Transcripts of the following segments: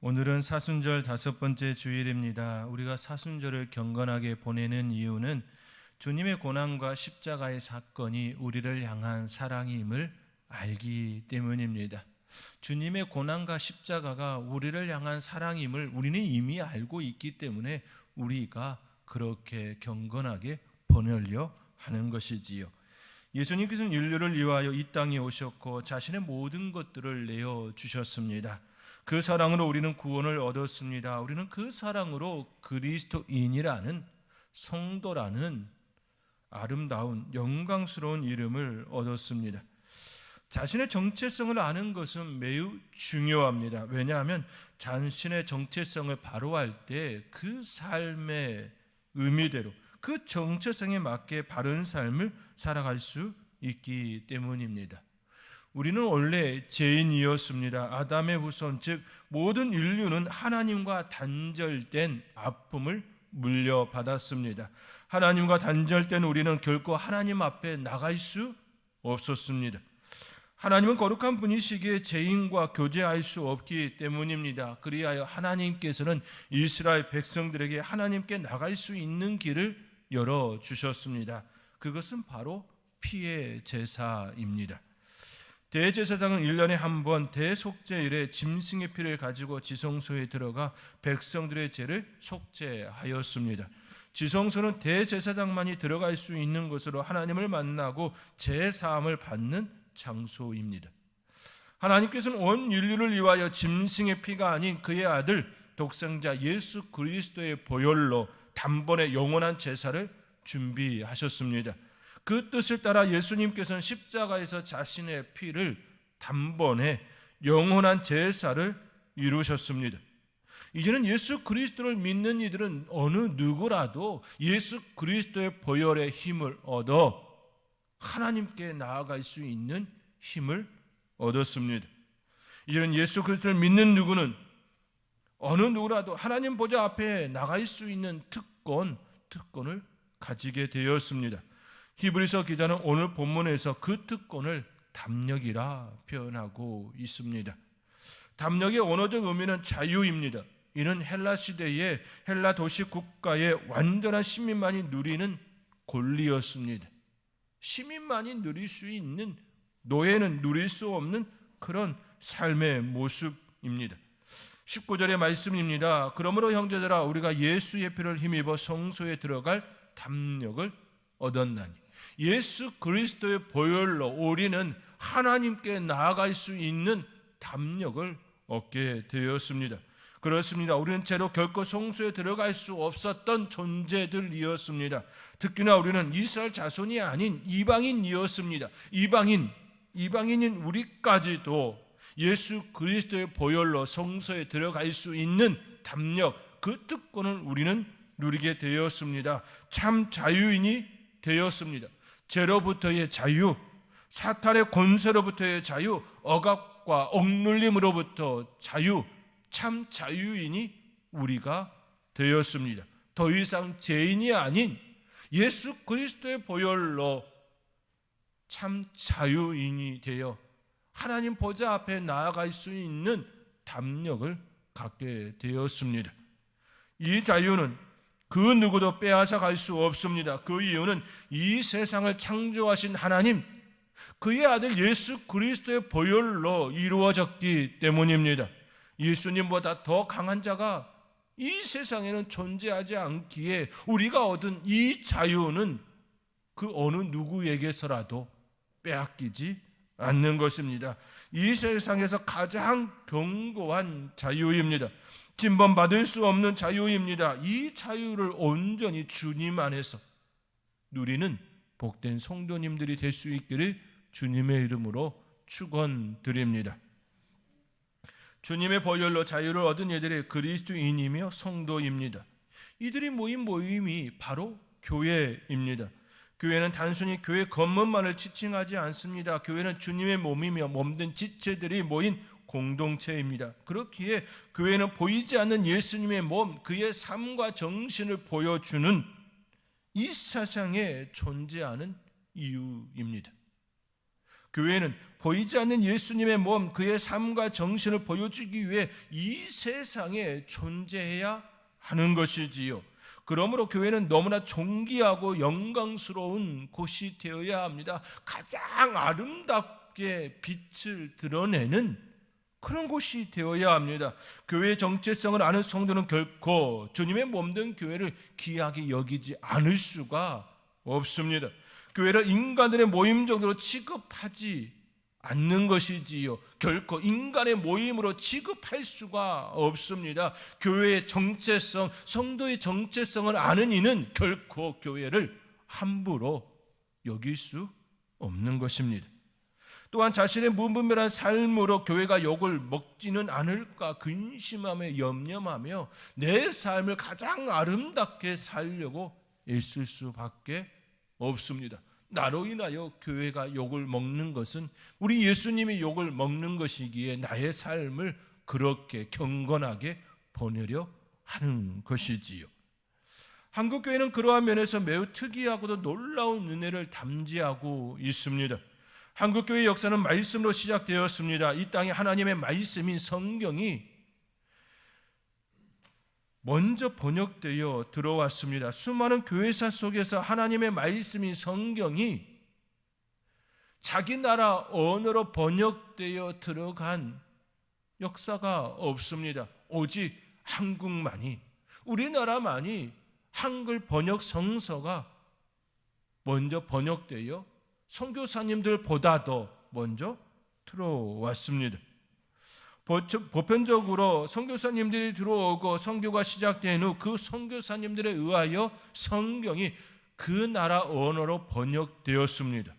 오늘은 사순절 5번째 주일입니다. 우리가 사순절을 경건하게 보내는 이유는 주님의 고난과 십자가의 사건이 우리를 향한 사랑임을 알기 때문입니다. 주님의 고난과 십자가가 우리를 향한 사랑임을 우리는 이미 알고 있기 때문에 우리가 그렇게 경건하게 보내려 하는 것이지요. 예수님께서는 인류를 위하여 이 땅에 오셨고 자신의 모든 것들을 내어주셨습니다. 그 사랑으로 우리는 구원을 얻었습니다. 우리는 그 사랑으로 그리스도인이라는, 성도라는 아름다운 영광스러운 이름을 얻었습니다. 자신의 정체성을 아는 것은 매우 중요합니다. 왜냐하면 자신의 정체성을 바로 알 때 그 삶의 의미대로 그 정체성에 맞게 바른 삶을 살아갈 수 있기 때문입니다. 우리는 원래 죄인이었습니다. 아담의 후손, 즉 모든 인류는 하나님과 단절된 아픔을 물려받았습니다. 하나님과 단절된 우리는 결코 하나님 앞에 나갈 수 없었습니다. 하나님은 거룩한 분이시기에 죄인과 교제할 수 없기 때문입니다. 그리하여 하나님께서는 이스라엘 백성들에게 하나님께 나갈 수 있는 길을 열어주셨습니다. 그것은 바로 피의 제사입니다. 대제사장은 1년에 한 번 대속죄일에 짐승의 피를 가지고 지성소에 들어가 백성들의 죄를 속죄하였습니다. 지성소는 대제사장만이 들어갈 수 있는 곳으로 하나님을 만나고 죄사함을 받는 장소입니다. 하나님께서는 온 인류를 위하여 짐승의 피가 아닌 그의 아들 독생자 예수 그리스도의 보혈로 단번에 영원한 제사를 준비하셨습니다. 그 뜻을 따라 예수님께서는 십자가에서 자신의 피를 단번에 영원한 제사를 이루셨습니다. 이제는 예수 그리스도를 믿는 이들은 어느 누구라도 예수 그리스도의 보혈의 힘을 얻어 하나님께 나아갈 수 있는 힘을 얻었습니다. 이제는 예수 그리스도를 믿는 누구는 어느 누구라도 하나님 보좌 앞에 나갈 수 있는 특권을 가지게 되었습니다. 히브리서 기자는 오늘 본문에서 그 특권을 담력이라 표현하고 있습니다. 담력의 언어적 의미는 자유입니다. 이는 헬라 시대의 헬라 도시 국가의 완전한 시민만이 누리는 권리였습니다. 시민만이 누릴 수 있는, 노예는 누릴 수 없는 그런 삶의 모습입니다. 19절의 말씀입니다. 그러므로 형제들아 우리가 예수의 피를 힘입어 성소에 들어갈 담력을 얻었나니. 예수 그리스도의 보혈로 우리는 하나님께 나아갈 수 있는 담력을 얻게 되었습니다. 그렇습니다. 우리는 죄로 결코 성소에 들어갈 수 없었던 존재들이었습니다. 특히나 우리는 이스라엘 자손이 아닌 이방인이었습니다. 이방인인 우리까지도 예수 그리스도의 보혈로 성소에 들어갈 수 있는 담력, 그 특권을 우리는 누리게 되었습니다. 참 자유인이 되었습니다. 죄로부터의 자유, 사탄의 권세로부터의 자유, 억압과 억눌림으로부터 자유, 참 자유인이 우리가 되었습니다. 더 이상 죄인이 아닌 예수 그리스도의 보혈로 참 자유인이 되어 하나님 보좌 앞에 나아갈 수 있는 담력을 갖게 되었습니다. 이 자유는 그 누구도 빼앗아 갈 수 없습니다. 그 이유는 이 세상을 창조하신 하나님, 그의 아들 예수 그리스도의 보혈로 이루어졌기 때문입니다. 예수님보다 더 강한 자가 이 세상에는 존재하지 않기에 우리가 얻은 이 자유는 그 어느 누구에게서라도 빼앗기지 않는 것입니다. 이 세상에서 가장 견고한 자유입니다. 침범받을 수 없는 자유입니다. 이 자유를 온전히 주님 안에서 누리는 복된 성도님들이 될 수 있기를 주님의 이름으로 축원드립니다. 주님의 보혈로 자유를 얻은 이들이 그리스도인이며 성도입니다. 이들이 모인 모임이 바로 교회입니다. 교회는 단순히 교회 겉멋만을 지칭하지 않습니다. 교회는 주님의 몸이며 몸된 지체들이 모인 공동체입니다. 그렇기에 교회는 보이지 않는 예수님의 몸, 그의 삶과 정신을 보여주는 이 세상에 존재하는 이유입니다. 교회는 보이지 않는 예수님의 몸, 그의 삶과 정신을 보여주기 위해 이 세상에 존재해야 하는 것이지요. 그러므로 교회는 너무나 존귀하고 영광스러운 곳이 되어야 합니다. 가장 아름답게 빛을 드러내는 그런 곳이 되어야 합니다. 교회의 정체성을 아는 성도는 결코 주님의 몸된 교회를 귀하게 여기지 않을 수가 없습니다. 교회를 인간들의 모임 정도로 취급하지 않는 것이지요. 결코 인간의 모임으로 취급할 수가 없습니다. 교회의 정체성, 성도의 정체성을 아는 이는 결코 교회를 함부로 여길 수 없는 것입니다. 또한 자신의 무분별한 삶으로 교회가 욕을 먹지는 않을까 근심하며 염려하며 내 삶을 가장 아름답게 살려고 애쓸 수밖에 없습니다. 나로 인하여 교회가 욕을 먹는 것은 우리 예수님이 욕을 먹는 것이기에 나의 삶을 그렇게 경건하게 보내려 하는 것이지요. 한국교회는 그러한 면에서 매우 특이하고도 놀라운 은혜를 담지하고 있습니다. 한국교회의 역사는 말씀으로 시작되었습니다. 이 땅에 하나님의 말씀인 성경이 먼저 번역되어 들어왔습니다. 수많은 교회사 속에서 하나님의 말씀인 성경이 자기 나라 언어로 번역되어 들어간 역사가 없습니다. 오직 한국만이, 우리나라만이 한글 번역 성서가 먼저 번역되어 선교사님들보다도 먼저 들어왔습니다. 보편적으로 선교사님들이 들어오고 선교가 시작된 후 그 선교사님들에 의하여 성경이 그 나라 언어로 번역되었습니다.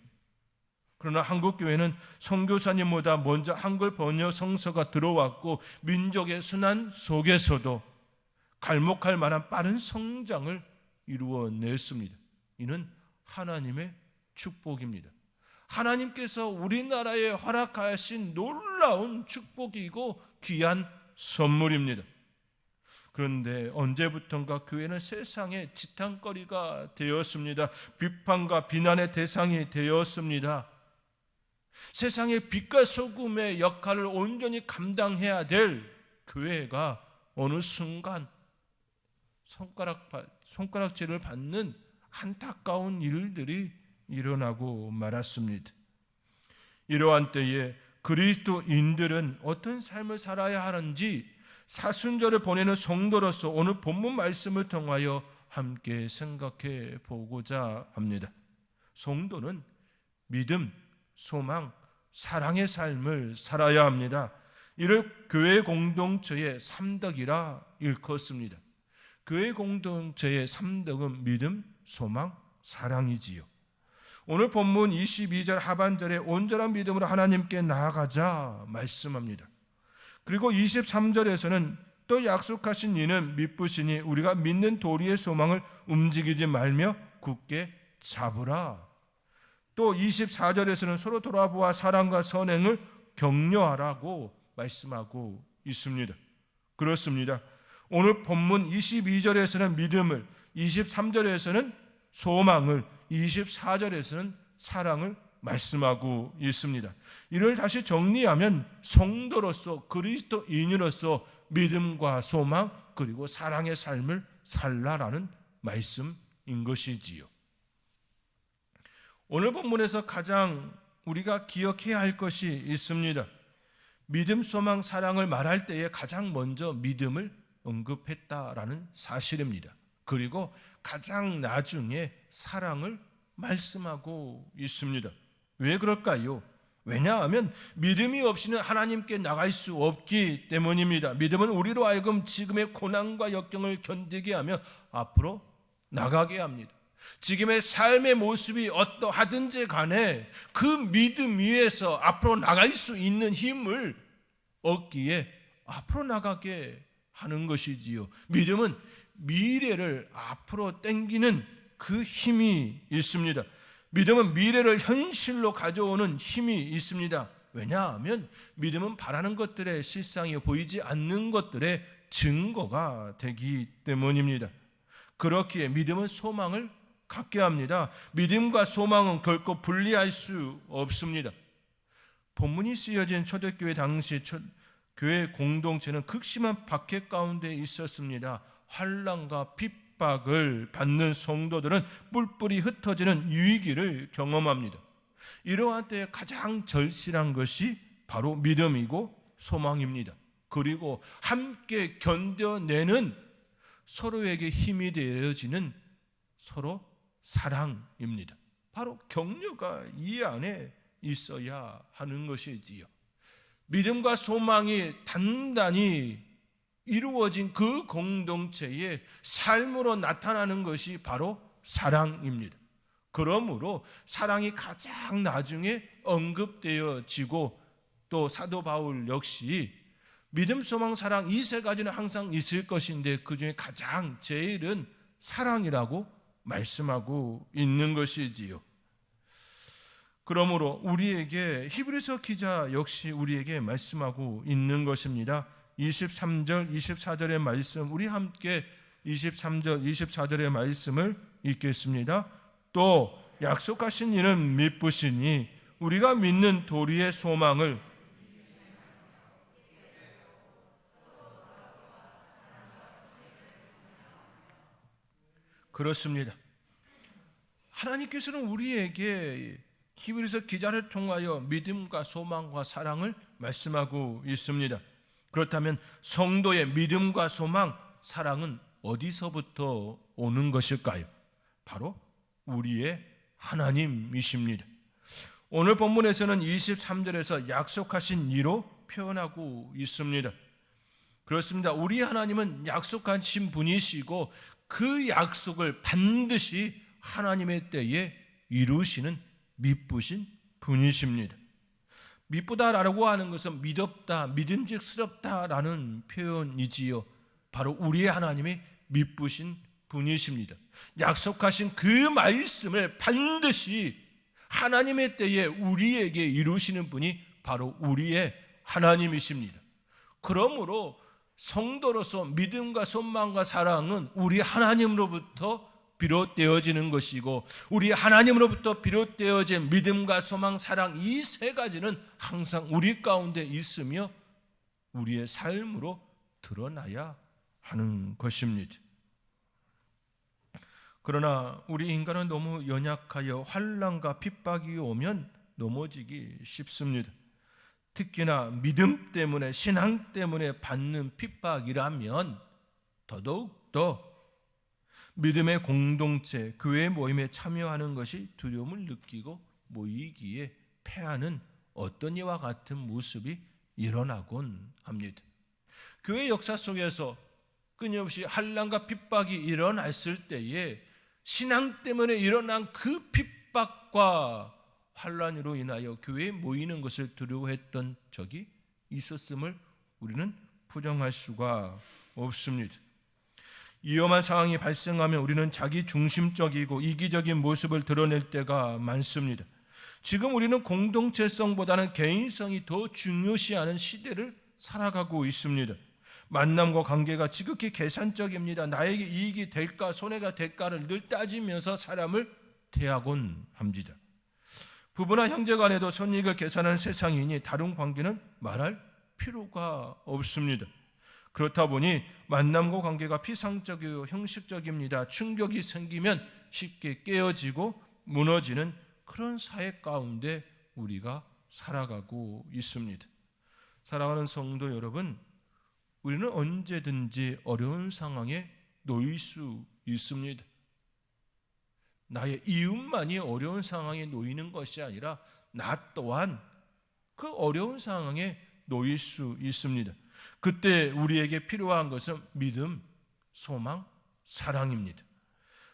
그러나 한국교회는 선교사님보다 먼저 한글 번역 성서가 들어왔고 민족의 순환 속에서도 갈목할 만한 빠른 성장을 이루어냈습니다. 이는 하나님의 축복입니다. 하나님께서 우리나라에 허락하신 놀라운 축복이고 귀한 선물입니다. 그런데 언제부턴가 교회는 세상의 지탄거리가 되었습니다. 비판과 비난의 대상이 되었습니다. 세상의 빛과 소금의 역할을 온전히 감당해야 될 교회가 어느 순간 손가락질을 받는 안타까운 일들이 일어나고 말았습니다. 이러한 때에 그리스도인들은 어떤 삶을 살아야 하는지 사순절을 보내는 성도로서 오늘 본문 말씀을 통하여 함께 생각해 보고자 합니다. 성도는 믿음, 소망, 사랑의 삶을 살아야 합니다. 이를 교회 공동체의 삼덕이라 일컫습니다. 교회 공동체의 삼덕은 믿음, 소망, 사랑이지요. 오늘 본문 22절 하반절에 온전한 믿음으로 하나님께 나아가자 말씀합니다. 그리고 23절에서는 또 약속하신 이는 미쁘시니 우리가 믿는 도리의 소망을 움직이지 말며 굳게 잡으라. 또 24절에서는 서로 돌아보아 사랑과 선행을 격려하라고 말씀하고 있습니다. 그렇습니다. 오늘 본문 22절에서는 믿음을, 23절에서는 소망을, 24절에서는 사랑을 말씀하고 있습니다. 이를 다시 정리하면 성도로서 그리스도인으로서 믿음과 소망 그리고 사랑의 삶을 살라라는 말씀인 것이지요. 오늘 본문에서 가장 우리가 기억해야 할 것이 있습니다. 믿음, 소망, 사랑을 말할 때에 가장 먼저 믿음을 언급했다라는 사실입니다. 그리고 가장 나중에 사랑을 말씀하고 있습니다. 왜 그럴까요? 왜냐하면 믿음이 없이는 하나님께 나갈 수 없기 때문입니다. 믿음은 우리로 하여금 지금의 고난과 역경을 견디게 하며 앞으로 나가게 합니다. 지금의 삶의 모습이 어떠하든지 간에 그 믿음 위에서 앞으로 나갈 수 있는 힘을 얻기에 앞으로 나가게 하는 것이지요. 믿음은 미래를 앞으로 당기는 그 힘이 있습니다. 믿음은 미래를 현실로 가져오는 힘이 있습니다. 왜냐하면 믿음은 바라는 것들의 실상이 보이지 않는 것들의 증거가 되기 때문입니다. 그렇기에 믿음은 소망을 갖게 합니다. 믿음과 소망은 결코 분리할 수 없습니다. 본문이 쓰여진 초대교회 당시 교회 공동체는 극심한 박해 가운데 있었습니다. 환난과 핍박을 받는 성도들은 뿔뿔이 흩어지는 위기를 경험합니다. 이러한 때에 가장 절실한 것이 바로 믿음이고 소망입니다. 그리고 함께 견뎌내는 서로에게 힘이 되어지는 서로 사랑입니다. 바로 격려가 이 안에 있어야 하는 것이지요. 믿음과 소망이 단단히 이루어진 그 공동체의 삶으로 나타나는 것이 바로 사랑입니다. 그러므로 사랑이 가장 나중에 언급되어지고 또 사도 바울 역시 믿음, 소망, 사랑 이 세 가지는 항상 있을 것인데 그중에 가장 제일은 사랑이라고 말씀하고 있는 것이지요. 그러므로 우리에게 히브리서 기자 역시 우리에게 말씀하고 있는 것입니다. 23절, 24절의 말씀, 우리 함께 23절, 24절의 말씀을 읽겠습니다. 또 약속하신 이는 미쁘시니 우리가 믿는 도리의 소망을 그렇습니다. 하나님께서는 우리에게 히브리서 기자를 통하여 믿음과 소망과 사랑을 말씀하고 있습니다. 그렇다면 성도의 믿음과 소망, 사랑은 어디서부터 오는 것일까요? 바로 우리의 하나님이십니다. 오늘 본문에서는 23절에서 약속하신 이로 표현하고 있습니다. 그렇습니다. 우리 하나님은 약속하신 분이시고 그 약속을 반드시 하나님의 때에 이루시는 미쁘신 분이십니다. 미쁘다라고 하는 것은 믿었다, 믿음직스럽다라는 표현이지요. 바로 우리의 하나님이 미쁘신 분이십니다. 약속하신 그 말씀을 반드시 하나님의 때에 우리에게 이루시는 분이 바로 우리의 하나님이십니다. 그러므로 성도로서 믿음과 소망과 사랑은 우리 하나님으로부터 비롯되어지는 것이고 우리 하나님으로부터 비롯되어진 믿음과 소망, 사랑 이 세 가지는 항상 우리 가운데 있으며 우리의 삶으로 드러나야 하는 것입니다. 그러나 우리 인간은 너무 연약하여 환난과 핍박이 오면 넘어지기 쉽습니다. 특히나 믿음 때문에, 신앙 때문에 받는 핍박이라면 더더욱 더 믿음의 공동체, 교회 모임에 참여하는 것이 두려움을 느끼고 모이기에 패하는 어떤 이와 같은 모습이 일어나곤 합니다. 교회 역사 속에서 끊임없이 환난과 핍박이 일어났을 때에 신앙 때문에 일어난 그 핍박과 환난으로 인하여 교회에 모이는 것을 두려워했던 적이 있었음을 우리는 부정할 수가 없습니다. 위험한 상황이 발생하면 우리는 자기 중심적이고 이기적인 모습을 드러낼 때가 많습니다. 지금 우리는 공동체성보다는 개인성이 더 중요시하는 시대를 살아가고 있습니다. 만남과 관계가 지극히 계산적입니다. 나에게 이익이 될까 손해가 될까를 늘 따지면서 사람을 대하곤 합니다. 부부나 형제 간에도 손익을 계산하는 세상이니 다른 관계는 말할 필요가 없습니다. 그렇다 보니 만남과 관계가 피상적이고 형식적입니다. 충격이 생기면 쉽게 깨어지고 무너지는 그런 사회 가운데 우리가 살아가고 있습니다. 사랑하는 성도 여러분, 우리는 언제든지 어려운 상황에 놓일 수 있습니다. 나의 이웃만이 어려운 상황에 놓이는 것이 아니라 나 또한 그 어려운 상황에 놓일 수 있습니다. 그때 우리에게 필요한 것은 믿음, 소망, 사랑입니다.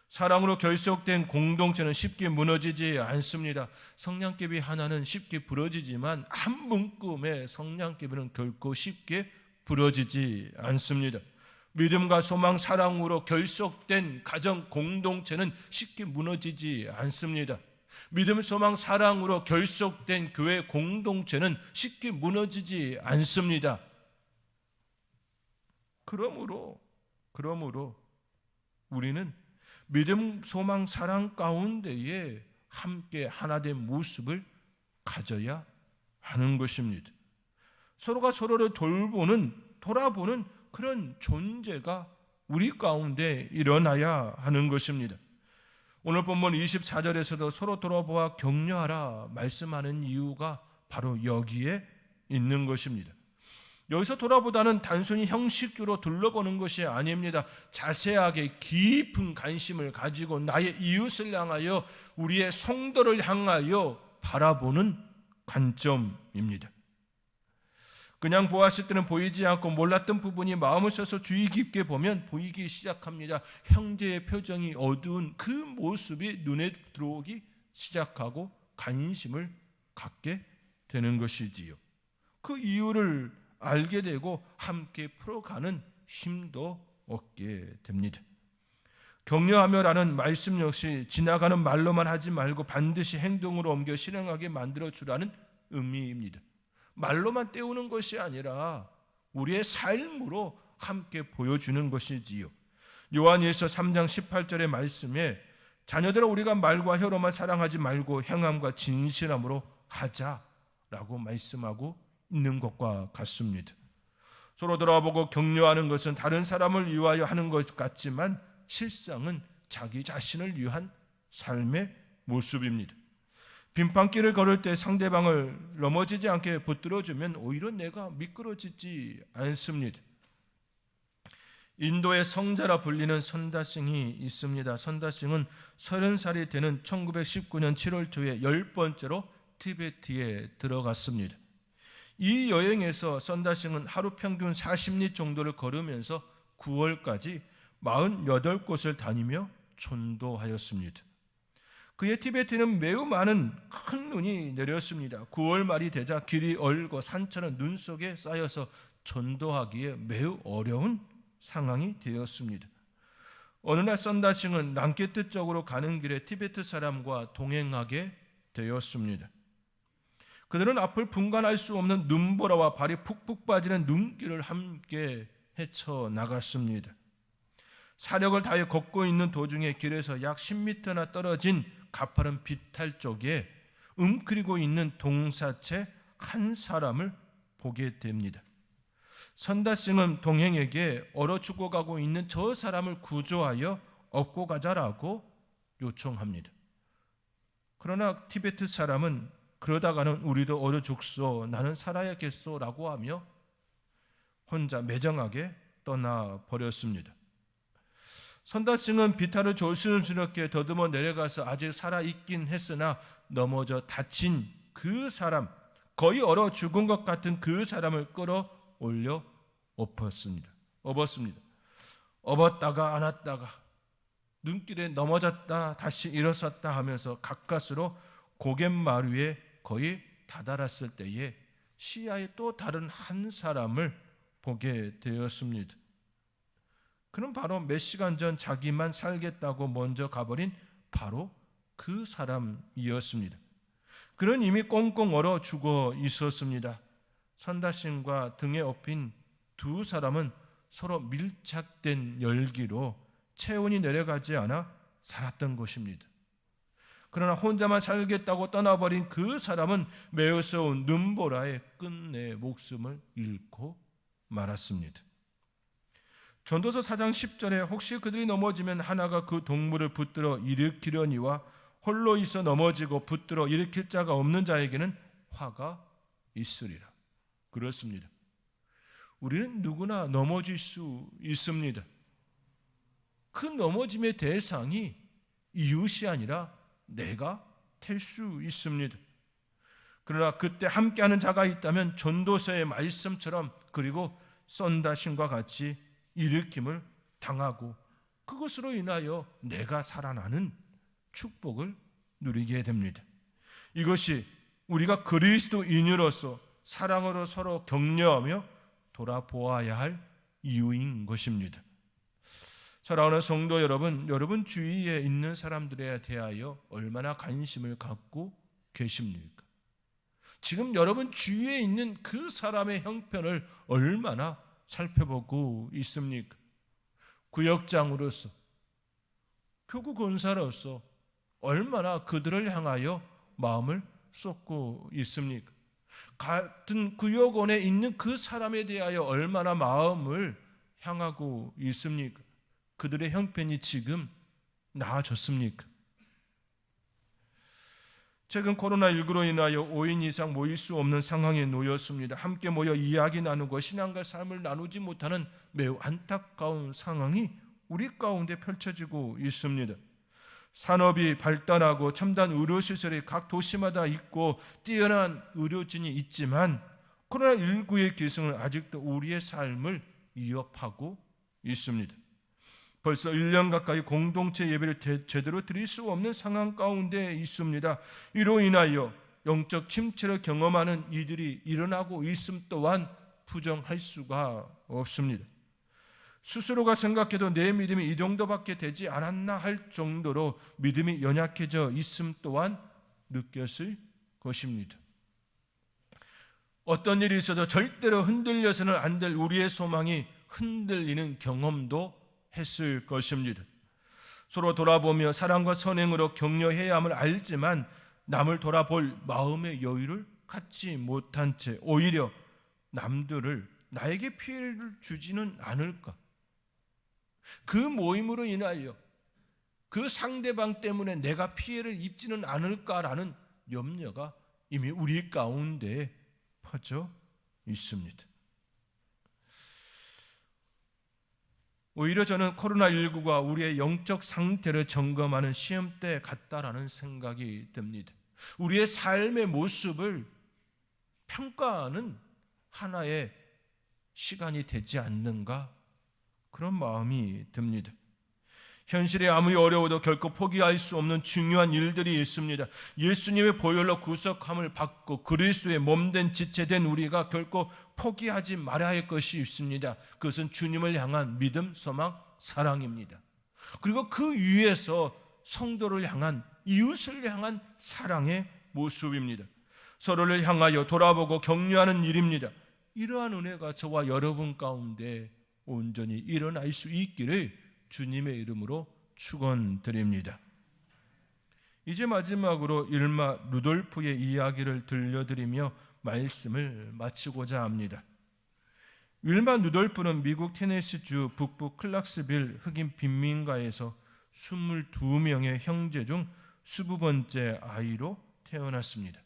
사랑으로 결속된 공동체는 쉽게 무너지지 않습니다. 성냥개비 하나는 쉽게 부러지지만 한 묶음의 성냥개비는 결코 쉽게 부러지지 않습니다. 믿음과 소망, 사랑으로 결속된 가정 공동체는 쉽게 무너지지 않습니다. 믿음, 소망, 사랑으로 결속된 교회 공동체는 쉽게 무너지지 않습니다. 그러므로 우리는 믿음, 소망, 사랑 가운데에 함께 하나된 모습을 가져야 하는 것입니다. 서로가 서로를 돌아보는 그런 존재가 우리 가운데 일어나야 하는 것입니다. 오늘 본문 24절에서도 서로 돌아보아 격려하라 말씀하는 이유가 바로 여기에 있는 것입니다. 여기서 돌아보다는 단순히 형식적으로 둘러보는 것이 아닙니다. 자세하게 깊은 관심을 가지고 나의 이웃을 향하여, 우리의 성도를 향하여 바라보는 관점입니다. 그냥 보았을 때는 보이지 않고 몰랐던 부분이 마음을 써서 주의 깊게 보면 보이기 시작합니다. 형제의 표정이 어두운 그 모습이 눈에 들어오기 시작하고 관심을 갖게 되는 것이지요. 그 이유를 알게 되고 함께 풀어가는 힘도 얻게 됩니다. 격려하며라는 말씀 역시 지나가는 말로만 하지 말고 반드시 행동으로 옮겨 실행하게 만들어주라는 의미입니다. 말로만 때우는 것이 아니라 우리의 삶으로 함께 보여주는 것이지요. 요한일서 3장 18절의 말씀에 자녀들아 우리가 말과 혀로만 사랑하지 말고 행함과 진실함으로 하자라고 말씀하고 있는 것과 같습니다. 서로 돌아보고 격려하는 것은 다른 사람을 위하여 하는 것 같지만 실상은 자기 자신을 위한 삶의 모습입니다. 빈판길을 걸을 때 상대방을 넘어지지 않게 붙들어주면 오히려 내가 미끄러지지 않습니다. 인도의 성자라 불리는 선다싱이 있습니다. 선다싱은 30살이 되는 1919년 7월 초에 10번째로 티베트에 들어갔습니다. 이 여행에서 선다싱은 하루 평균 40리 정도를 걸으면서 9월까지 48곳을 다니며 전도하였습니다. 그의 티베트는 매우 많은 큰 눈이 내렸습니다. 9월 말이 되자 길이 얼고 산천은 눈 속에 쌓여서 전도하기에 매우 어려운 상황이 되었습니다. 어느 날 선다싱은 랑케트 쪽으로 가는 길에 티베트 사람과 동행하게 되었습니다. 그들은 앞을 분간할 수 없는 눈보라와 발이 푹푹 빠지는 눈길을 함께 헤쳐나갔습니다. 사력을 다해 걷고 있는 도중에 길에서 약 10m나 떨어진 가파른 비탈 쪽에 웅크리고 있는 동사체 한 사람을 보게 됩니다. 선다싱은 동행에게 얼어 죽어가고 있는 저 사람을 구조하여 업고 가자라고 요청합니다. 그러나 티베트 사람은 그러다가는 우리도 얼어 죽소, 나는 살아야겠소 라고 하며 혼자 매정하게 떠나버렸습니다. 선다싱은 비탈을 조심스럽게 더듬어 내려가서 아직 살아있긴 했으나 넘어져 다친 그 사람, 거의 얼어 죽은 것 같은 그 사람을 끌어올려 업었습니다. 업었다가 안았다가 눈길에 넘어졌다 다시 일어섰다 하면서 가까스로 고갯마루에 거의 다다랐을 때에 시야에 또 다른 한 사람을 보게 되었습니다. 그는 바로 몇 시간 전 자기만 살겠다고 먼저 가버린 바로 그 사람이었습니다. 그는 이미 꽁꽁 얼어 죽어 있었습니다. 선다싱과 등에 업힌 두 사람은 서로 밀착된 열기로 체온이 내려가지 않아 살았던 것입니다. 그러나 혼자만 살겠다고 떠나버린 그 사람은 메어서온 눈보라에 끝내 목숨을 잃고 말았습니다. 전도서 4장 10절에 혹시 그들이 넘어지면 하나가 그 동물을 붙들어 일으키려니와 홀로 있어 넘어지고 붙들어 일으킬 자가 없는 자에게는 화가 있으리라. 그렇습니다. 우리는 누구나 넘어질 수 있습니다. 그 넘어짐의 대상이 이웃이 아니라 내가 될 수 있습니다. 그러나 그때 함께하는 자가 있다면 전도서의 말씀처럼 그리고 선다싱과 같이 일으킴을 당하고 그것으로 인하여 내가 살아나는 축복을 누리게 됩니다. 이것이 우리가 그리스도인으로서 사랑으로 서로 격려하며 돌아보아야 할 이유인 것입니다. 사랑하는 성도 여러분, 여러분 주위에 있는 사람들에 대하여 얼마나 관심을 갖고 계십니까? 지금 여러분 주위에 있는 그 사람의 형편을 얼마나 살펴보고 있습니까? 구역장으로서, 교구 권사로서 얼마나 그들을 향하여 마음을 쏟고 있습니까? 같은 구역원에 있는 그 사람에 대하여 얼마나 마음을 향하고 있습니까? 그들의 형편이 지금 나아졌습니까? 최근 코로나19로 인하여 5인 이상 모일 수 없는 상황에 놓였습니다. 함께 모여 이야기 나누고 신앙과 삶을 나누지 못하는 매우 안타까운 상황이 우리 가운데 펼쳐지고 있습니다. 산업이 발달하고 첨단 의료시설이 각 도시마다 있고 뛰어난 의료진이 있지만 코로나19의 기승은 아직도 우리의 삶을 위협하고 있습니다. 벌써 1년 가까이 공동체 예배를 제대로 드릴 수 없는 상황 가운데 있습니다. 이로 인하여 영적 침체를 경험하는 이들이 일어나고 있음 또한 부정할 수가 없습니다. 스스로가 생각해도 내 믿음이 이 정도밖에 되지 않았나 할 정도로 믿음이 연약해져 있음 또한 느꼈을 것입니다. 어떤 일이 있어도 절대로 흔들려서는 안 될 우리의 소망이 흔들리는 경험도 했을 것입니다. 서로 돌아보며 사랑과 선행으로 격려해야 함을 알지만 남을 돌아볼 마음의 여유를 갖지 못한 채 오히려 남들을 나에게 피해를 주지는 않을까? 그 모임으로 인하여 그 상대방 때문에 내가 피해를 입지는 않을까라는 염려가 이미 우리 가운데 퍼져 있습니다. 오히려 저는 코로나19가 우리의 영적 상태를 점검하는 시험대 같다라는 생각이 듭니다. 우리의 삶의 모습을 평가하는 하나의 시간이 되지 않는가? 그런 마음이 듭니다. 현실이 아무리 어려워도 결코 포기할 수 없는 중요한 일들이 있습니다. 예수님의 보혈로 구속함을 받고 그리스도의 몸된 지체된 우리가 결코 포기하지 말아야 할 것이 있습니다. 그것은 주님을 향한 믿음, 소망, 사랑입니다. 그리고 그 위에서 성도를 향한, 이웃을 향한 사랑의 모습입니다. 서로를 향하여 돌아보고 격려하는 일입니다. 이러한 은혜가 저와 여러분 가운데 온전히 일어날 수 있기를 주님의 이름으로 축원드립니다. 이제 마지막으로 일마 루돌프의 이야기를 들려드리며 말씀을 마치고자 합니다. 일마 루돌프는 미국 테네시주 북부 클락스빌 흑인 빈민가에서 22명의 형제 중 20번째 아이로 태어났습니다.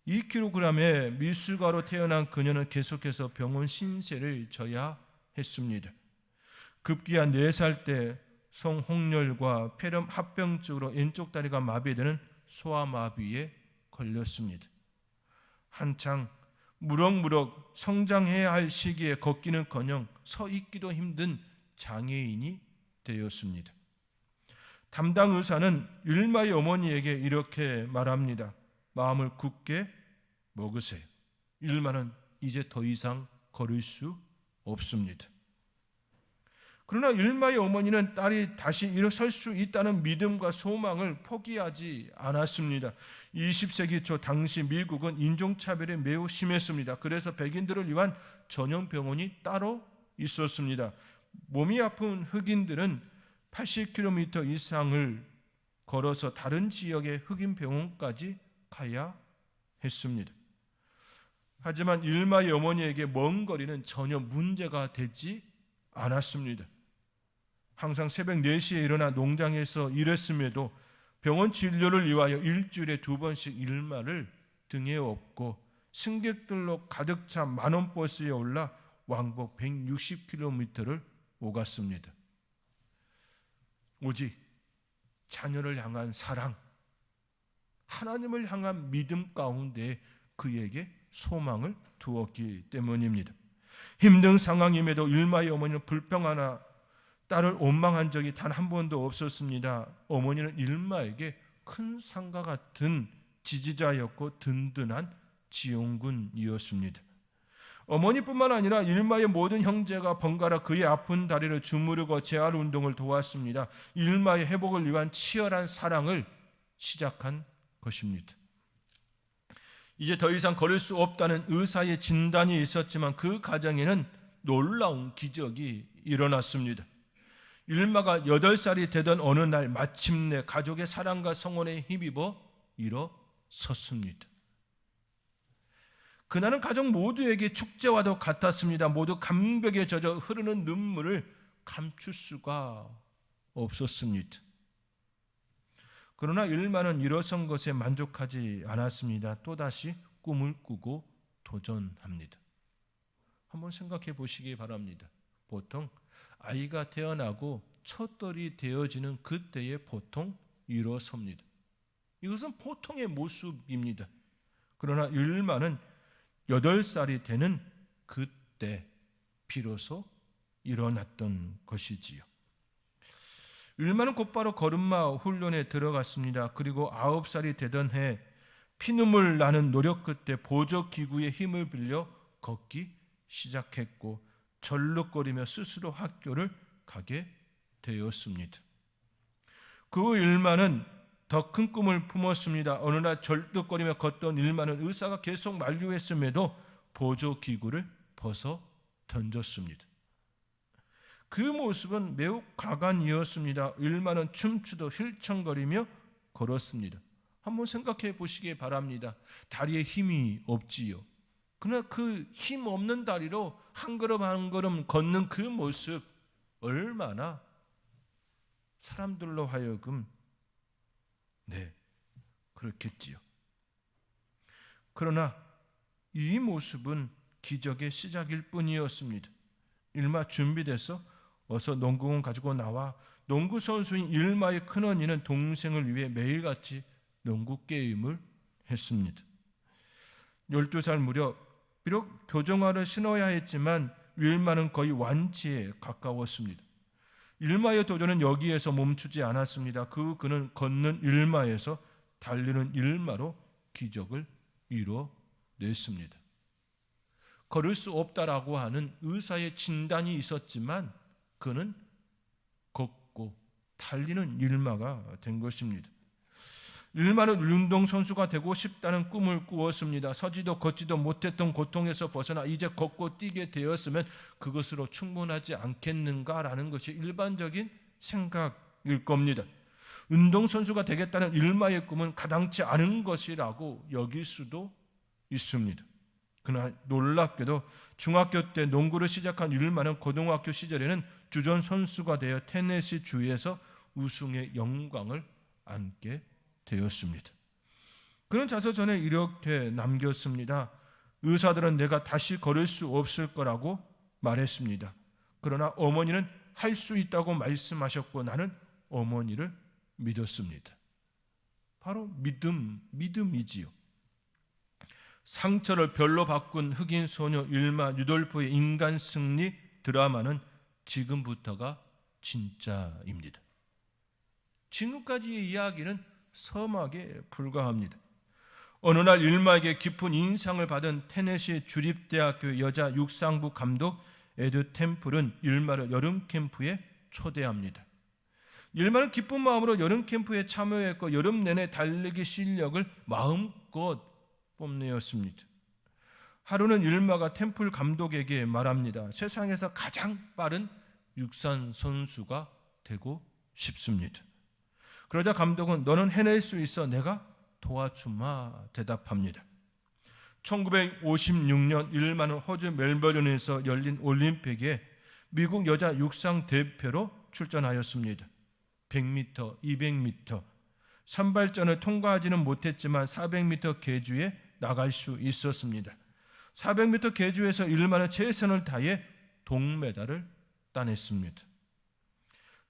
2kg의 미숙아로 태어난 그녀는 계속해서 병원 신세를 져야 했습니다. 급기야 4살 때 성홍열과 폐렴 합병증으로 왼쪽 다리가 마비되는 소아마비에 걸렸습니다. 한창 무럭무럭 성장해야 할 시기에 걷기는커녕 서 있기도 힘든 장애인이 되었습니다. 담당 의사는 율마의 어머니에게 이렇게 말합니다. 마음을 굳게 먹으세요. 율마는 이제 더 이상 걸을 수 없습니다. 그러나 율마의 어머니는 딸이 다시 일어설 수 있다는 믿음과 소망을 포기하지 않았습니다. 20세기 초 당시 미국은 인종차별이 매우 심했습니다. 그래서 백인들을 위한 전용 병원이 따로 있었습니다. 몸이 아픈 흑인들은 80km 이상을 걸어서 다른 지역의 흑인 병원까지 가야 했습니다. 하지만 율마의 어머니에게 먼 거리는 전혀 문제가 되지 않았습니다. 항상 새벽 4시에 일어나 농장에서 일했음에도 병원 진료를 위하여 일주일에 2번씩 율마를 등에 업고 승객들로 가득 찬 만원 버스에 올라 왕복 160km를 오갔습니다. 오직 자녀를 향한 사랑, 하나님을 향한 믿음 가운데 그에게 소망을 두었기 때문입니다. 힘든 상황임에도 율마의 어머니는 불평 하나 딸을 원망한 적이 단 한 번도 없었습니다. 어머니는 율마에게 큰 산과 같은 지지자였고 든든한 지용군이었습니다. 어머니뿐만 아니라 율마의 모든 형제가 번갈아 그의 아픈 다리를 주무르고 재활 운동을 도왔습니다. 율마의 회복을 위한 치열한 사랑을 시작한 것입니다. 이제 더 이상 걸을 수 없다는 의사의 진단이 있었지만 그 가정에는 놀라운 기적이 일어났습니다. 율마가 8살이 되던 어느 날 마침내 가족의 사랑과 성원에 힘입어 일어섰습니다. 그날은 가족 모두에게 축제와도 같았습니다. 모두 감격에 젖어 흐르는 눈물을 감출 수가 없었습니다. 그러나 일만은 일어선 것에 만족하지 않았습니다. 또다시 꿈을 꾸고 도전합니다. 한번 생각해 보시기 바랍니다. 보통 아이가 태어나고 첫돌이 되어지는 그때에 보통 일어섭니다. 이것은 보통의 모습입니다. 그러나 율마는 8살이 되는 그때 비로소 일어났던 것이지요. 율마는 곧바로 걸음마 훈련에 들어갔습니다. 그리고 9살이 되던 해 피눈물 나는 노력 끝에 보조기구의 힘을 빌려 걷기 시작했고 절룩거리며 스스로 학교를 가게 되었습니다. 그 율마는 더 큰 꿈을 품었습니다. 어느 날 절뚝거리며 걷던 율마는 의사가 계속 만류했음에도 보조기구를 벗어 던졌습니다. 그 모습은 매우 가관이었습니다. 율마는 춤추듯 힐청거리며 걸었습니다. 한번 생각해 보시기 바랍니다. 다리에 힘이 없지요. 그러나 그 힘 없는 다리로 한 걸음 한 걸음 걷는 그 모습, 얼마나 사람들로 하여금 그렇겠지요. 그러나 이 모습은 기적의 시작일 뿐이었습니다. 율마 준비돼서 어서 농구공 가지고 나와. 농구 선수인 율마의 큰언니는 동생을 위해 매일같이 농구 게임을 했습니다. 12살 무렵 비록 교정화를 신어야 했지만 율마는 거의 완치에 가까웠습니다. 율마의 도전은 여기에서 멈추지 않았습니다. 그는 걷는 율마에서 달리는 율마로 기적을 이뤄냈습니다. 걸을 수 없다라고 하는 의사의 진단이 있었지만 그는 걷고 달리는 율마가 된 것입니다. 율마는 운동선수가 되고 싶다는 꿈을 꾸었습니다. 서지도 걷지도 못했던 고통에서 벗어나 이제 걷고 뛰게 되었으면 그것으로 충분하지 않겠는가라는 것이 일반적인 생각일 겁니다. 운동선수가 되겠다는 율마의 꿈은 가당치 않은 것이라고 여길 수도 있습니다. 그러나 놀랍게도 중학교 때 농구를 시작한 율마는 고등학교 시절에는 주전 선수가 되어 테네시 주에서 우승의 영광을 안게 되었습니다. 그는 자서전에 이렇게 남겼습니다. 의사들은 내가 다시 걸을 수 없을 거라고 말했습니다. 그러나 어머니는 할 수 있다고 말씀하셨고 나는 어머니를 믿었습니다. 바로 믿음이지요. 상처를 별로 바꾼 흑인 소녀 율마 루돌프의 인간 승리 드라마는 지금부터가 진짜입니다. 지금까지의 이야기는 서막에 불과합니다. 어느 날 율마에게 깊은 인상을 받은 테네시 주립대학교 여자 육상부 감독 에드 템플은 율마를 여름 캠프에 초대합니다. 율마는 기쁜 마음으로 여름 캠프에 참여했고 여름 내내 달리기 실력을 마음껏 뽐내었습니다. 하루는 율마가 템플 감독에게 말합니다. 세상에서 가장 빠른 육상 선수가 되고 싶습니다. 그러자 감독은 너는 해낼 수 있어 내가 도와주마 대답합니다. 1956년 율마는 호주 멜버른에서 열린 올림픽에 미국 여자 육상 대표로 출전하였습니다. 100m, 200m 선발전을 통과하지는 못했지만 400m 계주에 나갈 수 있었습니다. 400m 계주에서 율마는 최선을 다해 동메달을 따냈습니다.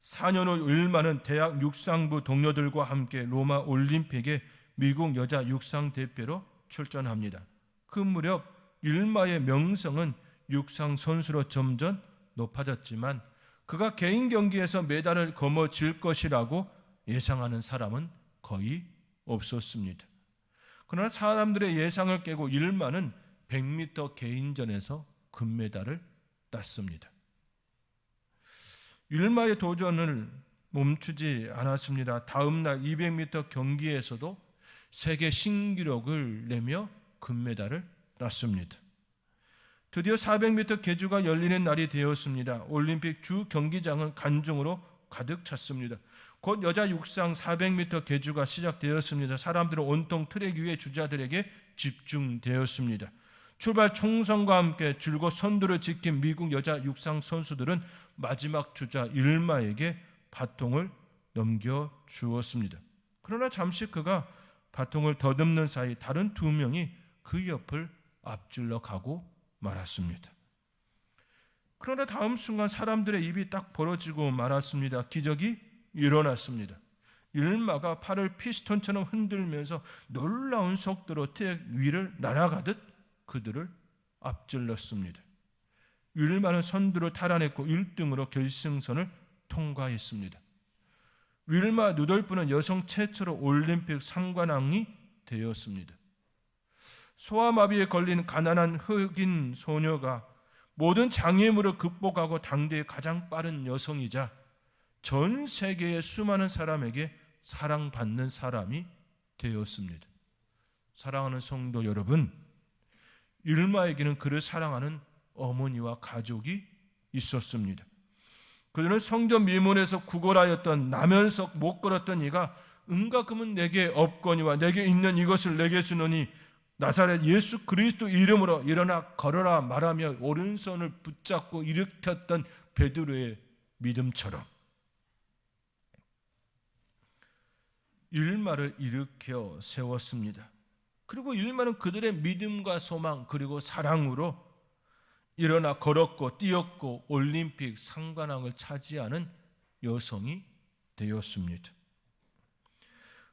4년 후 율마는 대학 육상부 동료들과 함께 로마 올림픽에 미국 여자 육상 대표로 출전합니다. 그 무렵 율마의 명성은 육상 선수로 점점 높아졌지만 그가 개인 경기에서 메달을 거머쥘 것이라고 예상하는 사람은 거의 없었습니다. 그러나 사람들의 예상을 깨고 율마는 100m 개인전에서 금메달을 땄습니다. 율마의 도전을 멈추지 않았습니다. 다음 날 200m 경기에서도 세계 신기록을 내며 금메달을 땄습니다. 드디어 400m 계주가 열리는 날이 되었습니다. 올림픽 주 경기장은 관중으로 가득 찼습니다. 곧 여자 육상 400m 계주가 시작되었습니다. 사람들은 온통 트랙 위의 주자들에게 집중되었습니다. 출발 총선과 함께 줄곧 선두를 지킨 미국 여자 육상 선수들은 마지막 주자 일마에게 바통을 넘겨주었습니다. 그러나 잠시 그가 바통을 더듬는 사이 다른 두 명이 그 옆을 앞질러 가고 말았습니다. 그러나 다음 순간 사람들의 입이 딱 벌어지고 말았습니다. 기적이 일어났습니다. 일마가 팔을 피스톤처럼 흔들면서 놀라운 속도로 트랙 위를 날아가듯 그들을 앞질렀습니다. 윌마는 선두를 탈환했고 1등으로 결승선을 통과했습니다. 윌마 누돌프는 여성 최초로 올림픽 3관왕이 되었습니다. 소아마비에 걸린 가난한 흑인 소녀가 모든 장애물을 극복하고 당대의 가장 빠른 여성이자 전 세계의 수많은 사람에게 사랑받는 사람이 되었습니다. 사랑하는 성도 여러분, 율마에게는 그를 사랑하는 어머니와 가족이 있었습니다. 그들은 성전 미문에서 구걸하였던 나면석 못 걸었던 이가 은과 금은 내게 없거니와 내게 있는 이것을 내게 주노니 나사렛 예수 그리스도 이름으로 일어나 걸어라 말하며 오른손을 붙잡고 일으켰던 베드로의 믿음처럼 일마를 일으켜 세웠습니다. 그리고 일마는 그들의 믿음과 소망 그리고 사랑으로 일어나 걸었고 뛰었고 올림픽 3관왕을 차지하는 여성이 되었습니다.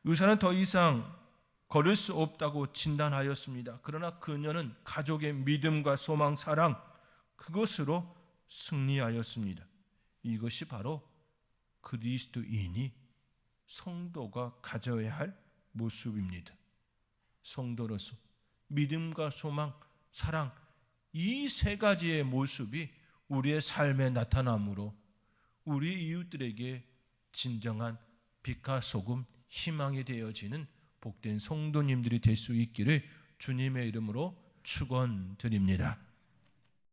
의사는 더 이상 걸을 수 없다고 진단하였습니다. 그러나 그녀는 가족의 믿음과 소망, 사랑 그것으로 승리하였습니다. 이것이 바로 그리스도인이 성도가 가져야 할 모습입니다. 성도로서 믿음과 소망, 사랑 이 세 가지의 모습이 우리의 삶에 나타남으로 우리 이웃들에게 진정한 빛과 소금, 희망이 되어지는 복된 성도님들이 될 수 있기를 주님의 이름으로 축원드립니다.